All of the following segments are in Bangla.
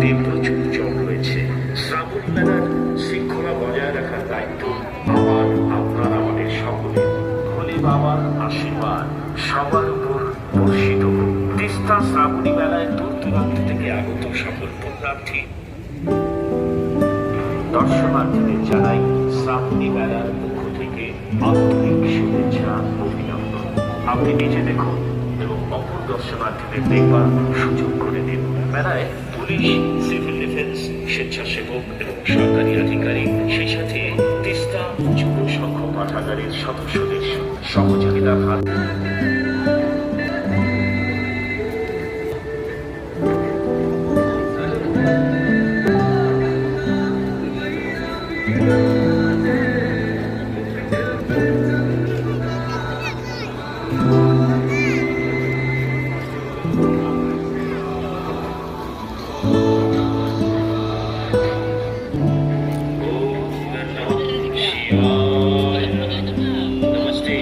শ্রাবণীতে প্রচুর জল রয়েছে। শ্রাবণী মেলার শৃঙ্খলা বজায় রাখার দায়িত্ব আমার, আপনার, আমাদের সকলের। ভোলে বাবার আশীর্বাদ সবার উপর বর্ষিত হোক। তিস্তা শ্রাবণী মেলায় দূর দূরান্ত থেকে আগত সকল পুণ্যার্থী দর্শনার্থীদের জানাই শ্রাবণী মেলার পক্ষ থেকে আন্তরিক শুভেচ্ছা, অভিনন্দন। আপনি নিজে দেখুন এবং অপর দর্শনার্থীদের দেখবার সুযোগ করে দিন। মেলায় পুলিশ, সিভিল ডিফেন্স, স্বেচ্ছাসেবক এবং সরকারি আধিকারিক, সেই সাথে তিস্তা যুব সংঘ পাঠাগারের সদস্যদের সহযোগিতার হাত नमस्ते।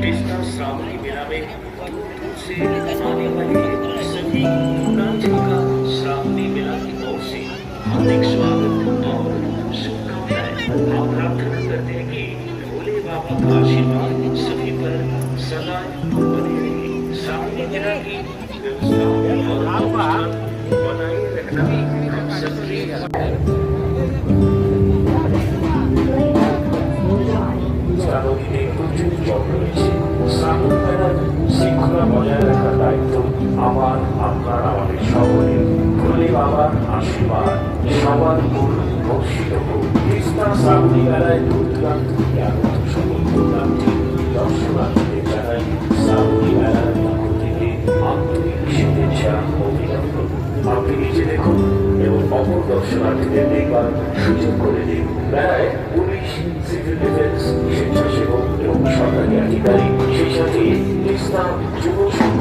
तिस्ता श्रावणी मेला में दूर से आने वाले सभी पुण्यार्थियों का श्रावणी मेला की ओर से हार्दिक स्वागत और शुभकामनाएं। आप प्रार्थना करते हैं कि भोले बाबा का आशीर्वाद सभी पर सदा बने रहे। श्रावणी मेला की व्यवस्था और बनाए रखना भी हम सबकी শ্রাবণীতে প্রচুর জল রয়েছে। শ্রাবণ মেলার শৃঙ্খলা বজায় রাখার দায়িত্ব আমার, আপনার, আমাদের সকলের। ভোলে বাবার আশীর্বাদ সবার উপর বর্ষিত হোক। তিস্তা শ্রাবণী মেলায় দূর দূরান্ত থেকে আগত সকল পুণ্যার্থী দর্শনার্থীদের জানাই শ্রাবণী মেলার পক্ষ থেকে আন্তরিক শুভেচ্ছা, অভিনন্দন। আপনি নিজে দেখুন এবং অপর দর্শনার্থীদের দেখবার সুযোগ করে দিন। মেলায় পুলিশ, সিভিল ডিফেন্স, স্বেচ্ছাসেবক এবং সরকারি আধিকারিক, সেই সাথে তিস্তা যুব সংঘ